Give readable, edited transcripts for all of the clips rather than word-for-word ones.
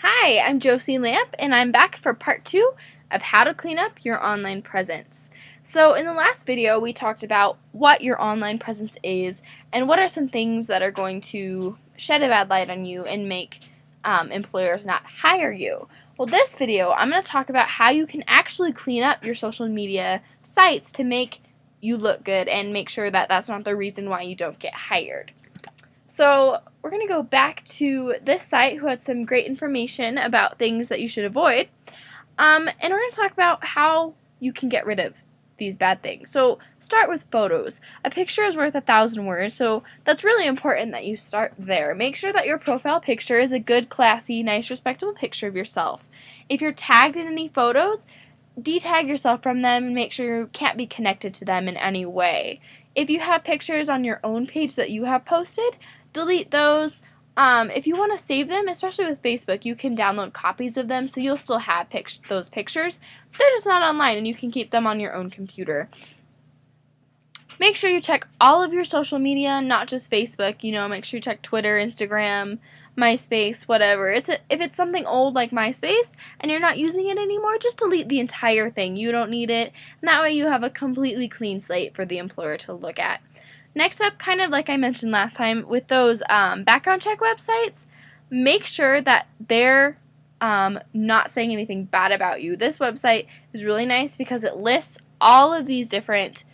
Hi, I'm Josie Lamp, and I'm back for part 2 of how to clean up your online presence. So in the last video, we talked about what your online presence is and what are some things that are going to shed a bad light on you and make employers not hire you. Well, this video, I'm going to talk about how you can actually clean up your social media sites to make you look good and make sure that that's not the reason why you don't get hired. So we're going to go back to this site who had some great information about things that you should avoid. And we're going to talk about how you can get rid of these bad things. So start with photos. A picture is worth 1,000 words, so that's really important that you start there. Make sure that your profile picture is a good, classy, nice, respectable picture of yourself. If you're tagged in any photos, detag yourself from them and make sure you can't be connected to them in any way. If you have pictures on your own page that you have posted, delete those. If you want to save them, especially with Facebook, you can download copies of them so you'll still have those pictures. They're just not online and you can keep them on your own computer. Make sure you check all of your social media, not just Facebook. Make sure you check Twitter, Instagram, MySpace, whatever. If it's something old like MySpace and you're not using it anymore, just delete the entire thing. You don't need it. And that way you have a completely clean slate for the employer to look at. Next up, kind of like I mentioned last time, with those background check websites, make sure that they're not saying anything bad about you. This website is really nice because it lists all of these different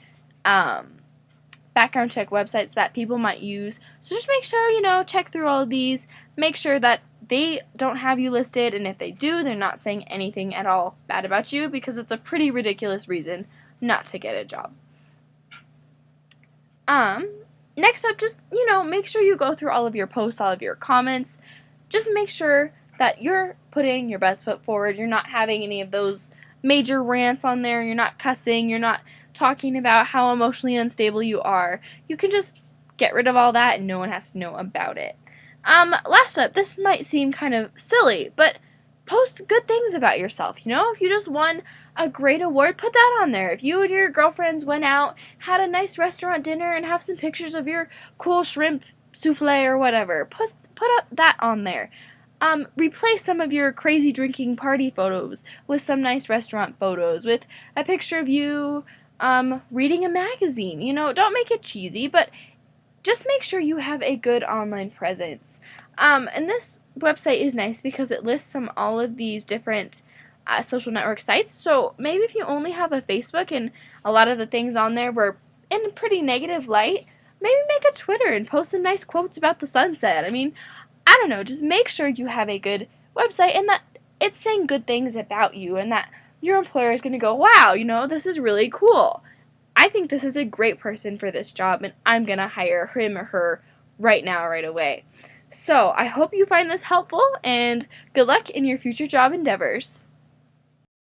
background check websites that people might use. So just make sure, check through all of these, make sure that they don't have you listed, and if they do, they're not saying anything at all bad about you, because it's a pretty ridiculous reason not to get a job. Next up, just, make sure you go through all of your posts, all of your comments. Just make sure that you're putting your best foot forward. You're not having any of those major rants on there. You're not cussing. You're not talking about how emotionally unstable you are. You can just get rid of all that and no one has to know about it. Last up, this might seem kind of silly, but post good things about yourself. If you just won a great award, put that on there. If you and your girlfriends went out, had a nice restaurant dinner, and have some pictures of your cool shrimp souffle or whatever, put up that on there. Replace some of your crazy drinking party photos with some nice restaurant photos, with a picture of you reading a magazine. Don't make it cheesy, but just make sure you have a good online presence. And this website is nice because it lists all of these different social network sites. So maybe if you only have a Facebook and a lot of the things on there were in a pretty negative light, maybe make a Twitter and post some nice quotes about the sunset. I don't know, just make sure you have a good website and that it's saying good things about you and that your employer is going to go, wow, this is really cool. I think this is a great person for this job and I'm going to hire him or her right now, right away. So I hope you find this helpful and good luck in your future job endeavors.